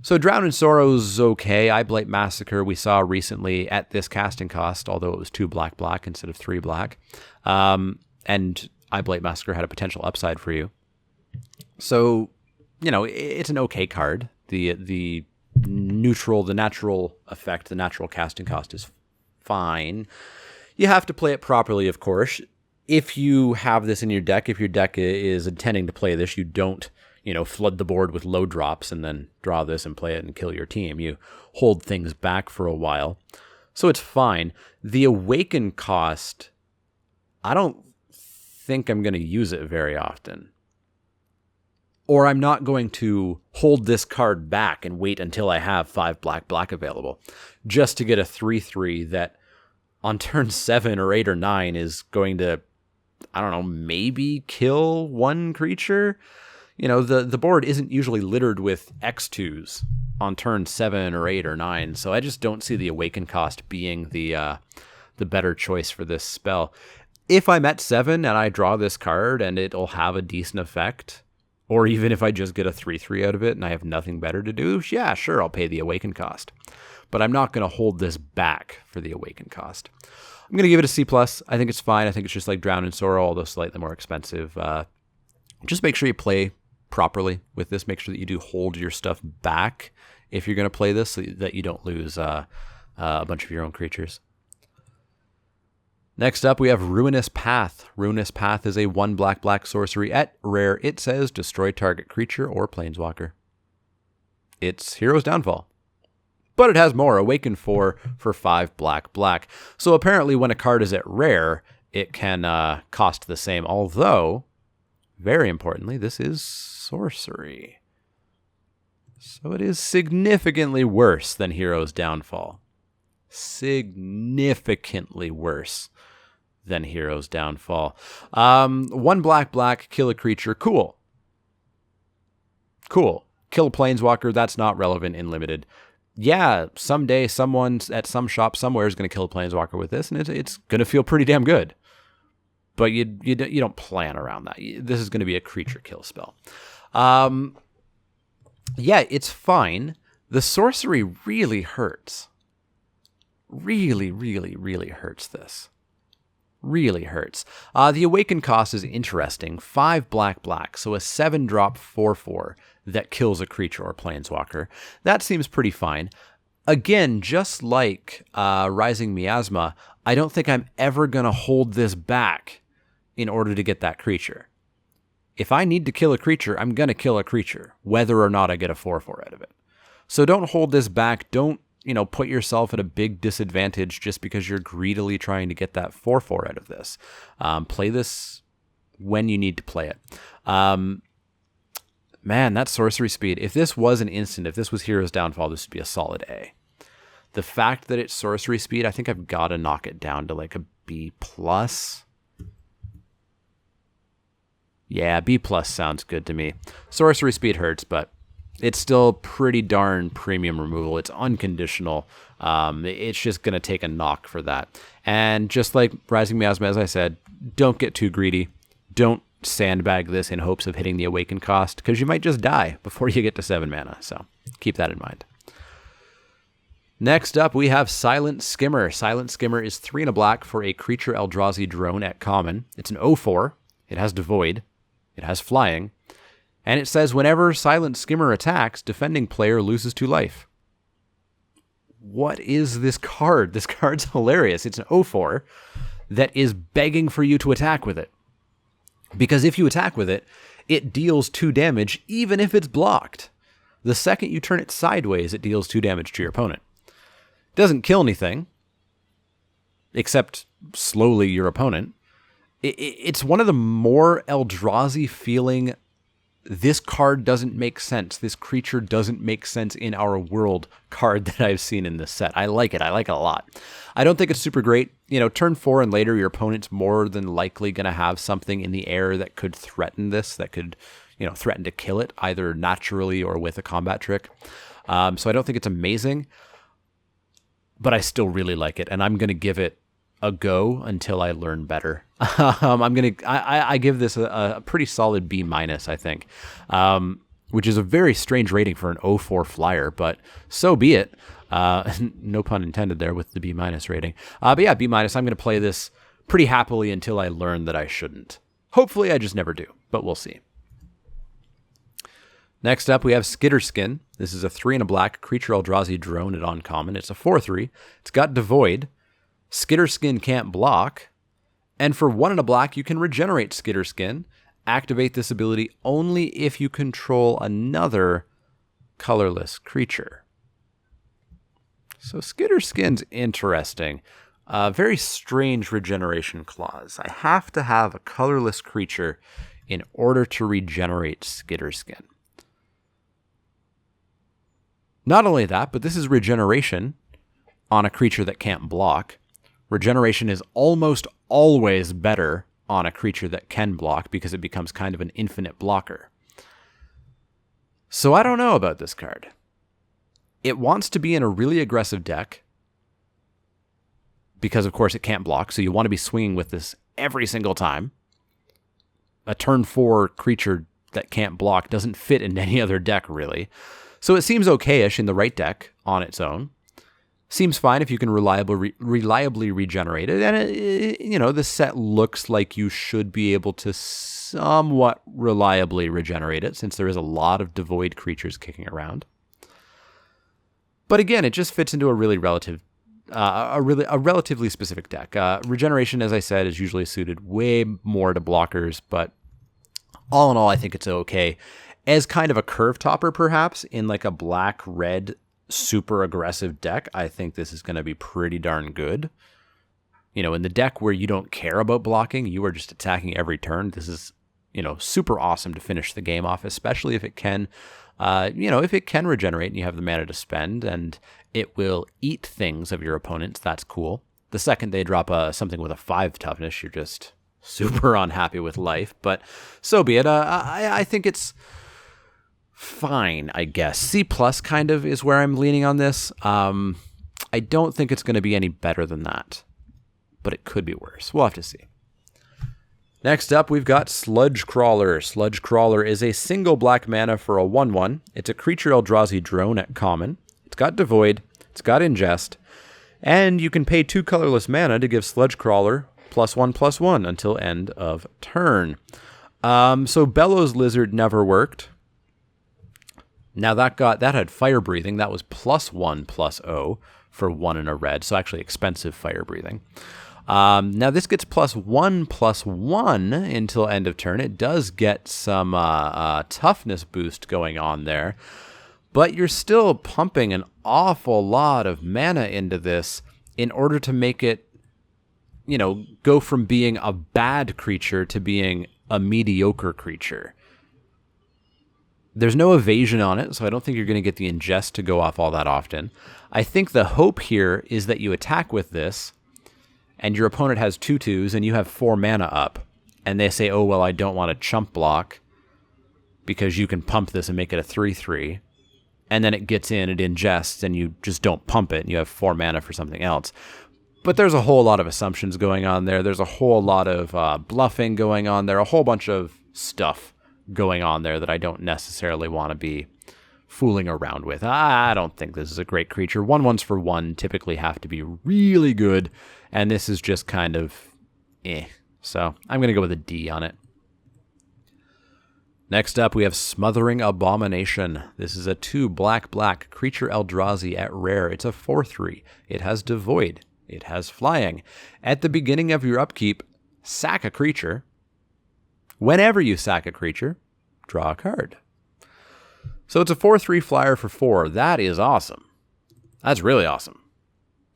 [SPEAKER 1] So Drown in Sorrow's okay. Eyeblight Massacre we saw recently at this casting cost, although it was 2 black instead of 3 black. And Eyeblight Massacre had a potential upside for you. So, you know, it's an okay card. The natural effect, the natural casting cost is fine. You have to play it properly, of course. If you have this in your deck, if your deck is intending to play this, you don't, you know, flood the board with low drops and then draw this and play it and kill your team. You hold things back for a while. So it's fine. The Awaken cost, I don't think I'm going to use it very often. Or I'm not going to hold this card back and wait until I have 5 black available just to get a 3/3 that on turn 7 or 8 or 9 is going to, I don't know, maybe kill 1 creature. You know, the board isn't usually littered with X2s on turn 7 or 8 or 9, so I just don't see the Awaken cost being the better choice for this spell. If I'm at 7 and I draw this card and it'll have a decent effect, or even if I just get a 3/3 out of it and I have nothing better to do, yeah, sure, I'll pay the Awaken cost. But I'm not going to hold this back for the Awaken cost. I'm going to give it a C+. I think it's fine. I think it's just like Drown in Sorrow, although slightly more expensive. Just make sure you play properly with this. Make sure that you do hold your stuff back if you're going to play this, so that you don't lose a bunch of your own creatures. Next up, we have Ruinous Path. Ruinous Path is a 1 black sorcery. At rare, it says destroy target creature or planeswalker. It's Hero's Downfall. But it has more. Awaken 4 for 5 black. So apparently when a card is at rare, it can cost the same. Although, very importantly, this is sorcery. So it is significantly worse than Hero's Downfall. Significantly worse. than Hero's Downfall. 1 black, kill a creature. Cool. Kill a planeswalker, that's not relevant in Limited. Yeah, someday someone at some shop somewhere is going to kill a planeswalker with this, and it's going to feel pretty damn good. But you don't plan around that. This is going to be a creature kill spell. Yeah, it's fine. The sorcery really hurts. Really, really, really hurts this. Really hurts. The awaken cost is interesting. 5 black, so a 7-drop 4/4 that kills a creature or planeswalker. That seems pretty fine. Again, just like Rising Miasma, I don't think I'm ever going to hold this back in order to get that creature. If I need to kill a creature, I'm going to kill a creature, whether or not I get a 4/4 out of it. So don't hold this back. Don't put yourself at a big disadvantage just because you're greedily trying to get that 4/4 out of this. Play this when you need to play it. Man, that sorcery speed. If this was an instant, if this was Hero's Downfall, this would be a solid A. The fact that it's sorcery speed, I think I've got to knock it down to like a B+. Yeah, B+ sounds good to me. Sorcery speed hurts, but it's still pretty darn premium removal. It's unconditional. It's just going to take a knock for that. And just like Rising Miasma, as I said, don't get too greedy. Don't sandbag this in hopes of hitting the awaken cost, because you might just die before you get to 7 mana. So keep that in mind. Next up, we have Silent Skimmer. Silent Skimmer is 3 and a black for a creature Eldrazi drone at common. It's an 0/4. It has Devoid. It has flying. And it says whenever Silent Skimmer attacks, defending player loses 2 life. What is this card? This card's hilarious. It's an 0/4 that is begging for you to attack with it. Because if you attack with it, it deals 2 damage even if it's blocked. The second you turn it sideways, it deals 2 damage to your opponent. It doesn't kill anything, except slowly your opponent. It's one of the more Eldrazi feeling, this card doesn't make sense, this creature doesn't make sense in our world card that I've seen in this set. I like it. I like it a lot. I don't think it's super great. Turn 4 and later, your opponent's more than likely going to have something in the air that could threaten this, that could, threaten to kill it, either naturally or with a combat trick. So I don't think it's amazing, but I still really like it, and I'm going to give it a go until I learn better. I give this a pretty solid B-, I think, which is a very strange rating for an 0/4 flyer, but so be it. No pun intended there with the B- rating. But yeah, B-. I'm going to play this pretty happily until I learn that I shouldn't. Hopefully I just never do, but we'll see. Next up, we have Skitter Skin. This is a 3 and a black creature Eldrazi drone at uncommon. It's a 4/3. It's got Devoid. Skitter Skin can't block. And for 1 and a black, you can regenerate Skitter Skin. Activate this ability only if you control another colorless creature. So Skitter Skin's interesting. Very strange regeneration clause. I have to have a colorless creature in order to regenerate Skitter Skin. Not only that, but this is regeneration on a creature that can't block. Regeneration is almost always better on a creature that can block because it becomes kind of an infinite blocker. So I don't know about this card. It wants to be in a really aggressive deck because, of course, it can't block, so you want to be swinging with this every single time. A turn 4 creature that can't block doesn't fit in any other deck, really. So it seems okay-ish in the right deck on its own. Seems fine if you can reliably regenerate it. And, the set looks like you should be able to somewhat reliably regenerate it since there is a lot of Devoid creatures kicking around. But again, it just fits into a really relatively specific deck. Regeneration, as I said, is usually suited way more to blockers, but all in all, I think it's okay. As kind of a curve topper, perhaps, in like a black-red super aggressive deck, I think this is going to be pretty darn good. In the deck where you don't care about blocking, you are just attacking every turn. This is, super awesome to finish the game off, especially if it can, if it can regenerate and you have the mana to spend and it will eat things of your opponents. That's cool. The second they drop something with a 5 toughness, you're just super unhappy with life. But so be it. I think it's fine, I guess. C+ kind of is where I'm leaning on this. I don't think it's going to be any better than that, but it could be worse. We'll have to see. Next up, we've got Sludge Crawler. Sludge Crawler is a single black mana for a 1/1. It's a creature Eldrazi drone at common. It's got Devoid, it's got Ingest, and you can pay 2 colorless mana to give Sludge Crawler +1/+1 until end of turn. So Bellows Lizard never worked. Now that had Fire Breathing. That was +1/+0 for 1 and a red, so actually expensive Fire Breathing. Now this gets +1/+1 until end of turn. It does get some toughness boost going on there, but you're still pumping an awful lot of mana into this in order to make it, go from being a bad creature to being a mediocre creature. There's no evasion on it, so I don't think you're going to get the ingest to go off all that often. I think the hope here is that you attack with this, and your opponent has 2/2s, and you have 4 mana up, and they say, oh, well, I don't want a chump block, because you can pump this and make it a 3/3, and then it gets in, it ingests, and you just don't pump it, and you have 4 mana for something else. But there's a whole lot of assumptions going on there. There's a whole lot of bluffing going on there, a whole bunch of stuff going on there that I don't necessarily want to be fooling around with. I don't think this is a great creature. 1/1s for 1 typically have to be really good, and this is just kind of So I'm going to go with a D on it. Next up, we have Smothering Abomination. This is a 2 black creature Eldrazi at rare. It's a 4/3. It has Devoid. It has Flying. At the beginning of your upkeep, sack a creature. Whenever you sack a creature, draw a card. So it's a 4/3 flyer for 4. That is awesome. That's really awesome.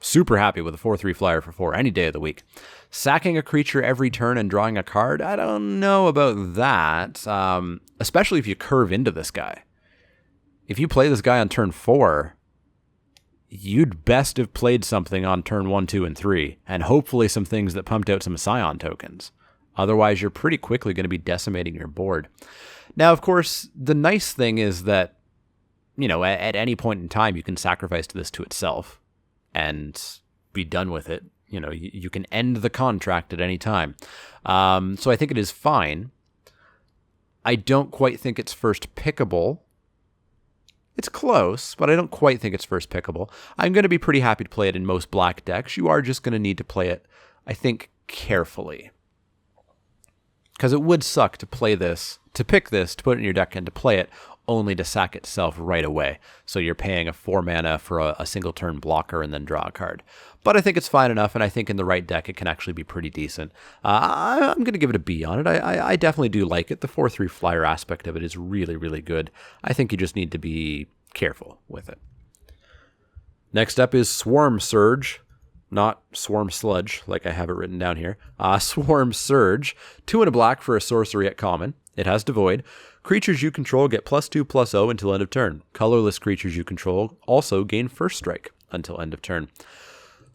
[SPEAKER 1] Super happy with a 4/3 flyer for 4 any day of the week. Sacking a creature every turn and drawing a card, I don't know about that, especially if you curve into this guy. If you play this guy on turn 4, you'd best have played something on turn 1, 2, and 3, and hopefully some things that pumped out some Scion tokens. Otherwise, you're pretty quickly going to be decimating your board. Now, of course, the nice thing is that, at any point in time, you can sacrifice this to itself and be done with it. You can end the contract at any time. So I think it is fine. I don't quite think it's first pickable. It's close, but I don't quite think it's first pickable. I'm going to be pretty happy to play it in most black decks. You are just going to need to play it, I think, carefully. Because it would suck to play this, to pick this, to put it in your deck and to play it, only to sack itself right away. So you're paying a 4 mana for a single turn blocker and then draw a card. But I think it's fine enough, and I think in the right deck it can actually be pretty decent. I'm going to give it a B on it. I definitely do like it. The 4/3 flyer aspect of it is really, really good. I think you just need to be careful with it. Next up is Swarm Surge. Not Swarm Sludge, like I have it written down here. Swarm Surge. 2 and a black for a sorcery at common. It has Devoid. Creatures you control get +2/+0 until end of turn. Colorless creatures you control also gain first strike until end of turn.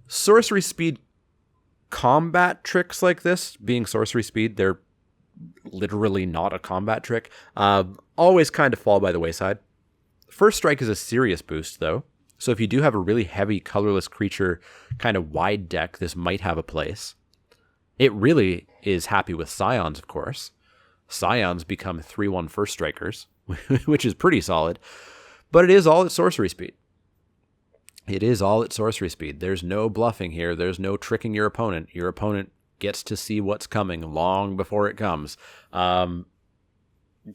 [SPEAKER 1] Sorcery speed combat tricks like this, being sorcery speed, they're literally not a combat trick, always kind of fall by the wayside. First strike is a serious boost, though. So if you do have a really heavy colorless creature kind of wide deck, this might have a place. It really is happy with Scions, of course. Scions become 3/1 first strikers, which is pretty solid. But it is all at sorcery speed. It is all at sorcery speed. There's no bluffing here. There's no tricking your opponent. Your opponent gets to see what's coming long before it comes.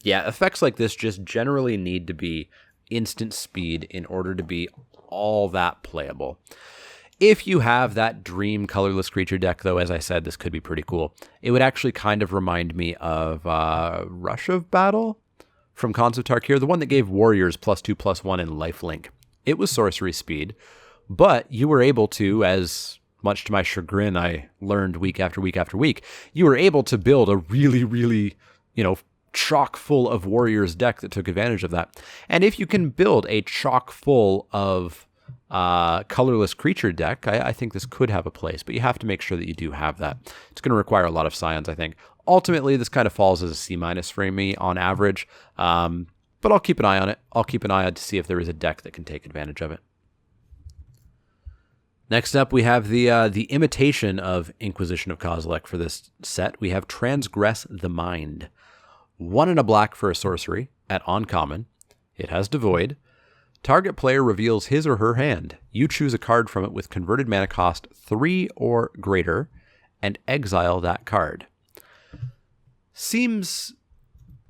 [SPEAKER 1] Effects like this just generally need to be instant speed in order to be all that playable. If you have that dream colorless creature deck, though, as I said, this could be pretty cool. It would actually kind of remind me of Rush of Battle from Khans of Tarkir, the one that gave warriors +2/+1 in lifelink. It was sorcery speed, but you were able to, as much to my chagrin I learned week after week after week, you were able to build a really, really, chock full of warriors deck that took advantage of that. And if you can build a chock full of colorless creature deck, I think this could have a place, but you have to make sure that you do have that. It's going to require a lot of scions, I think. Ultimately, this kind of falls as a C- for me on average, but I'll keep an eye on it. I'll keep an eye out to see if there is a deck that can take advantage of it. Next up, we have the imitation of Inquisition of Kozilek for this set. We have Transgress the Mind. 1 and a black for a sorcery at uncommon. It has Devoid. Target player reveals his or her hand. You choose a card from it with converted mana cost 3 or greater, and exile that card. Seems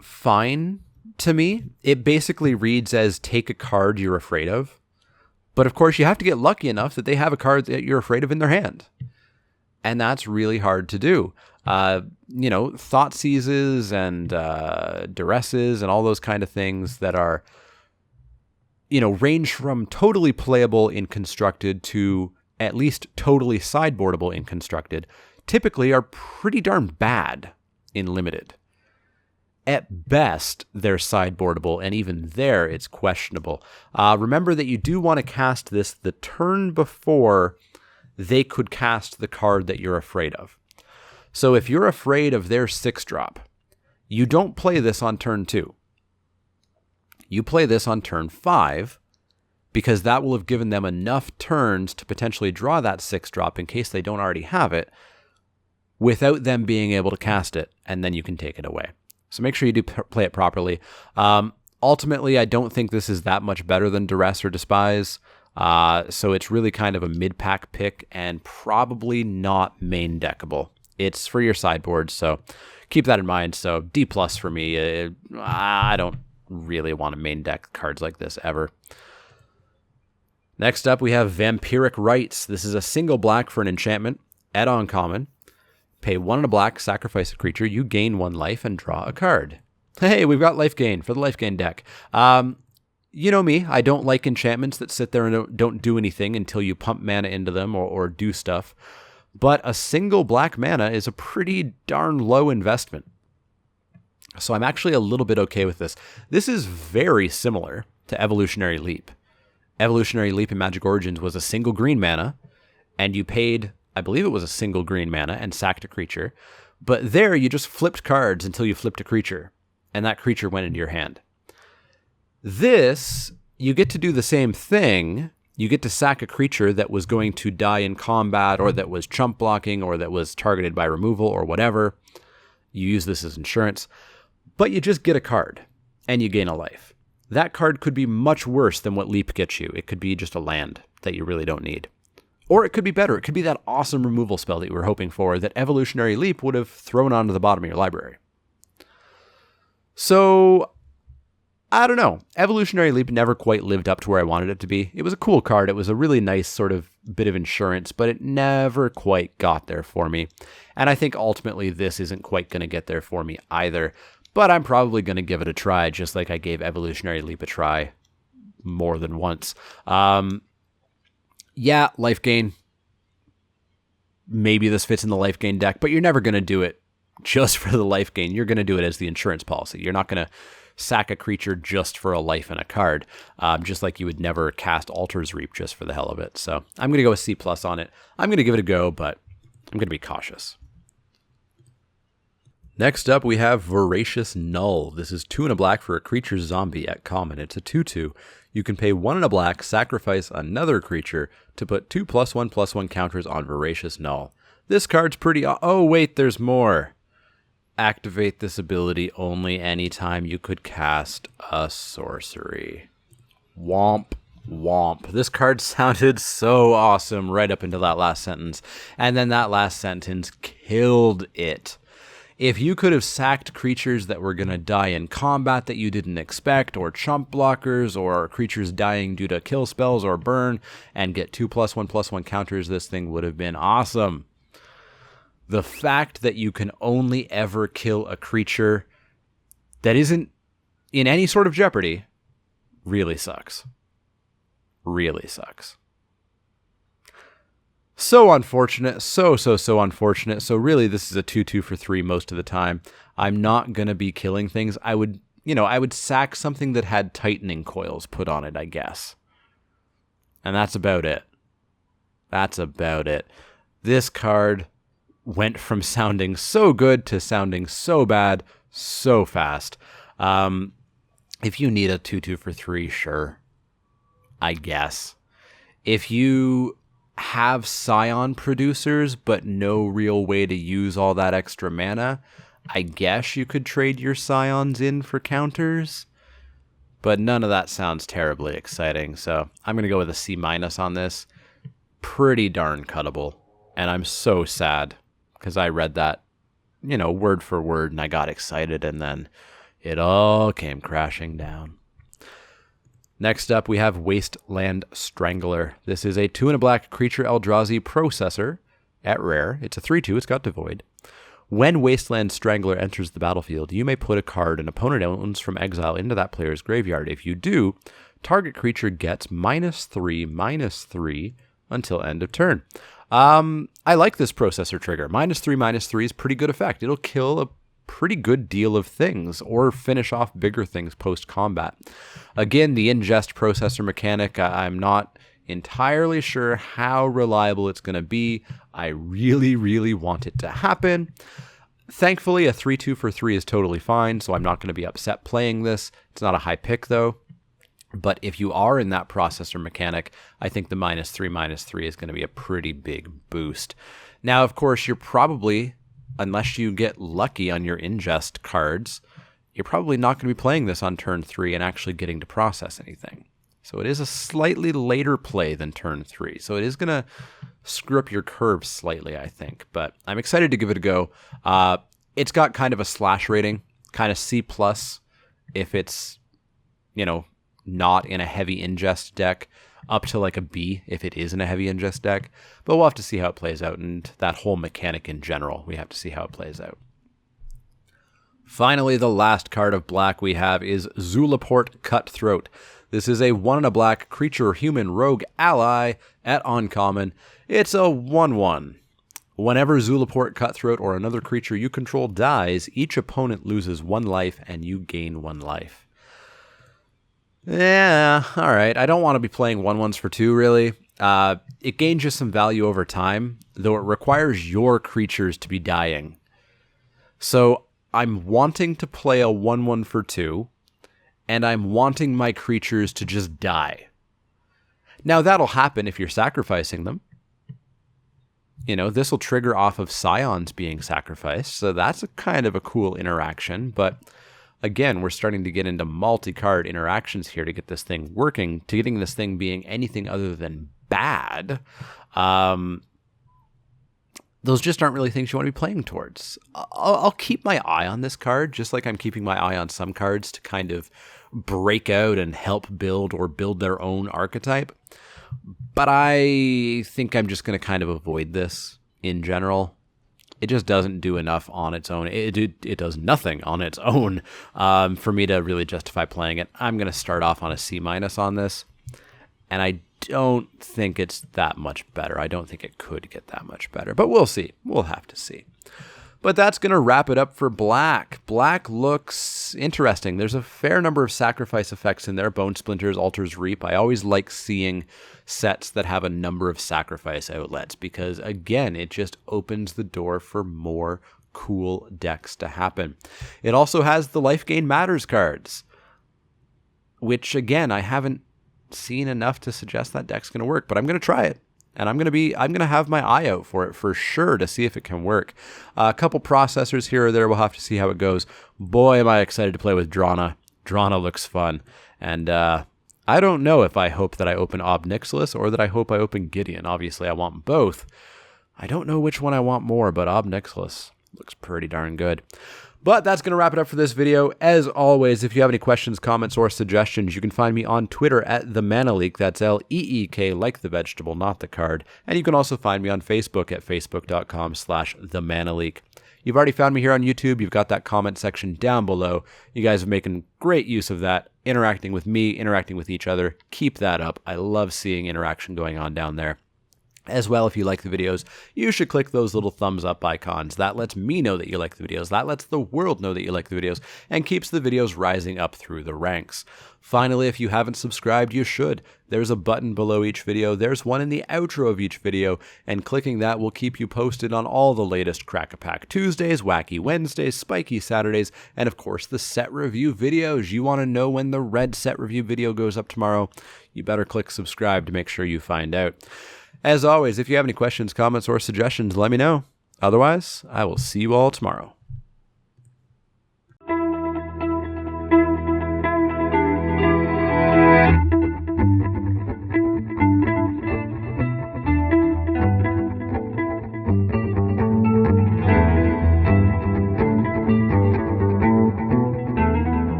[SPEAKER 1] fine to me. It basically reads as take a card you're afraid of. But of course, you have to get lucky enough that they have a card that you're afraid of in their hand. And that's really hard to do. Thought seizes and duresses and all those kind of things that are, range from totally playable in Constructed to at least totally sideboardable in Constructed, typically are pretty darn bad in Limited. At best, they're sideboardable, and even there, it's questionable. Remember that you do want to cast this the turn before they could cast the card that you're afraid of. So if you're afraid of their 6-drop, you don't play this on turn 2. You play this on turn 5, because that will have given them enough turns to potentially draw that 6-drop in case they don't already have it, without them being able to cast it, and then you can take it away. So make sure you do play it properly. Ultimately, I don't think this is that much better than Duress or Despise. So it's really kind of a mid-pack pick and probably not main deckable. It's for your sideboard, so keep that in mind. So D+ for me. I don't really want to main deck cards like this ever. Next up, we have Vampiric Rites. This is a single black for an enchantment at uncommon. Pay 1 and a black, sacrifice a creature, you gain 1 life, and draw a card. Hey, we've got life gain for the life gain deck. You know me, I don't like enchantments that sit there and don't do anything until you pump mana into them or do stuff. But a single black mana is a pretty darn low investment. So I'm actually a little bit okay with this. This is very similar to Evolutionary Leap. Evolutionary Leap in Magic Origins was a single green mana, and you paid, I believe it was a single green mana, and sacked a creature. But there, you just flipped cards until you flipped a creature, and that creature went into your hand. This, you get to do the same thing. You get to sack a creature that was going to die in combat, or that was chump blocking, or that was targeted by removal, or whatever. You use this as insurance. But you just get a card, and you gain a life. That card could be much worse than what Leap gets you. It could be just a land that you really don't need. Or it could be better. It could be that awesome removal spell that you were hoping for that Evolutionary Leap would have thrown onto the bottom of your library. So, I don't know. Evolutionary Leap never quite lived up to where I wanted it to be. It was a cool card. It was a really nice sort of bit of insurance, but it never quite got there for me. And I think ultimately this isn't quite going to get there for me either. But I'm probably going to give it a try, just like I gave Evolutionary Leap a try more than once. Yeah, life gain. Maybe this fits in the life gain deck, but you're never going to do it just for the life gain. You're going to do it as the insurance policy. You're not going to sack a creature just for a life and a card, just like you would never cast Altar's Reap just for the hell of it. So I'm going to go with C+ on it. I'm going to give it a go, but I'm going to be cautious. Next up, we have Voracious Null. This is 2 and a black for a creature zombie at common. It's a 2/2. You can pay 1 and a black, sacrifice another creature to put 2+1/+1 counters on Voracious Null. This card's pretty... Oh, wait, there's more. Activate this ability only anytime you could cast a sorcery. Womp. Womp. This card sounded so awesome right up into that last sentence. And then that last sentence killed it. If you could have sacked creatures that were going to die in combat that you didn't expect, or chump blockers, or creatures dying due to kill spells or burn, and get 2+1/+1 counters, this thing would have been awesome. The fact that you can only ever kill a creature that isn't in any sort of jeopardy really sucks. Really sucks. So unfortunate, so unfortunate. So really, this is a 2/2 for 3 most of the time. I'm not going to be killing things. I would sack something that had tightening coils put on it, I guess. And that's about it. That's about it. This card went from sounding so good to sounding so bad so fast. If you need a 2/2 for 3, sure. I guess. If you have Scion producers, but no real way to use all that extra mana, I guess you could trade your Scions in for counters. But none of that sounds terribly exciting, so I'm going to go with a C- on this. Pretty darn cuttable. And I'm so sad, because I read that, word for word, and I got excited, and then it all came crashing down. Next up, we have Wasteland Strangler. This is a 2 and a black creature Eldrazi processor at rare. It's a 3/2, it's got Devoid. When Wasteland Strangler enters the battlefield, you may put a card an opponent owns from exile into that player's graveyard. If you do, target creature gets -3/-3 until end of turn. I like this processor trigger. -3/-3 is pretty good effect. It'll kill a pretty good deal of things or finish off bigger things post-combat. Again, the ingest processor mechanic, I'm not entirely sure how reliable it's going to be. I really, really want it to happen. Thankfully, a 3/2 for 3 is totally fine, so I'm not going to be upset playing this. It's not a high pick, though. But if you are in that processor mechanic, I think the -3/-3 is going to be a pretty big boost. Now, of course, you're probably, unless you get lucky on your ingest cards, you're probably not going to be playing this on turn 3 and actually getting to process anything. So it is a slightly later play than turn 3. So it is going to screw up your curve slightly, I think. But I'm excited to give it a go. It's got kind of a slash rating, kind of C+ if it's, not in a heavy ingest deck, up to like a B if it is in a heavy ingest deck. But we'll have to see how it plays out, and that whole mechanic in general, we have to see how it plays out. Finally, the last card of black we have is Zhu Laporte Cutthroat. This is a 1 and a black creature human rogue ally at uncommon. It's a 1/1. Whenever Zhu Laporte Cutthroat or another creature you control dies, each opponent loses 1 life and you gain 1 life. Yeah, alright. I don't want to be playing 1/1s for 2, really. It gains you some value over time, though it requires your creatures to be dying. So I'm wanting to play a 1/1 for 2, and I'm wanting my creatures to just die. Now, that'll happen if you're sacrificing them. This will trigger off of Scions being sacrificed, so that's a kind of a cool interaction, but again, we're starting to get into multi-card interactions here to get this thing working, to getting this thing being anything other than bad. Those just aren't really things you want to be playing towards. I'll keep my eye on this card, just like I'm keeping my eye on some cards to kind of break out and help build or build their own archetype. But I think I'm just going to kind of avoid this in general. It just doesn't do enough on its own. It does nothing on its own for me to really justify playing it. I'm going to start off on a C- on this, and I don't think it's that much better. I don't think it could get that much better, but we'll see. We'll have to see. But that's going to wrap it up for black. Black looks interesting. There's a fair number of sacrifice effects in there. Bone Splinters, Altar's Reap. I always like seeing sets that have a number of sacrifice outlets because, again, it just opens the door for more cool decks to happen. It also has the Life Gain Matters cards, which, again, I haven't seen enough to suggest that deck's going to work, but I'm going to try it. And I'm going to have my eye out for it for sure to see if it can work. A couple processors here or there. We'll have to see how it goes. Boy, am I excited to play with Drana. Drana looks fun. And I don't know if I hope that I open Ob Nixilis or that I hope I open Gideon. Obviously, I want both. I don't know which one I want more, but Ob Nixilis looks pretty darn good. But that's going to wrap it up for this video. As always, if you have any questions, comments, or suggestions, you can find me on Twitter at the Malick. That's L-E-E-K, like the vegetable, not the card. And you can also find me on Facebook at facebook.com/themanileak. You've already found me here on YouTube. You've got that comment section down below. You guys are making great use of that, interacting with me, interacting with each other. Keep that up. I love seeing interaction going on down there. As well, if you like the videos, you should click those little thumbs up icons. That lets me know that you like the videos. That lets the world know that you like the videos and keeps the videos rising up through the ranks. Finally, if you haven't subscribed, you should. There's a button below each video. There's one in the outro of each video, and clicking that will keep you posted on all the latest Crack-a-Pack Tuesdays, Wacky Wednesdays, Spiky Saturdays, and of course the set review videos. You want to know when the red set review video goes up tomorrow? You better click subscribe to make sure you find out. As always, if you have any questions, comments, or suggestions, let me know. Otherwise, I will see you all tomorrow.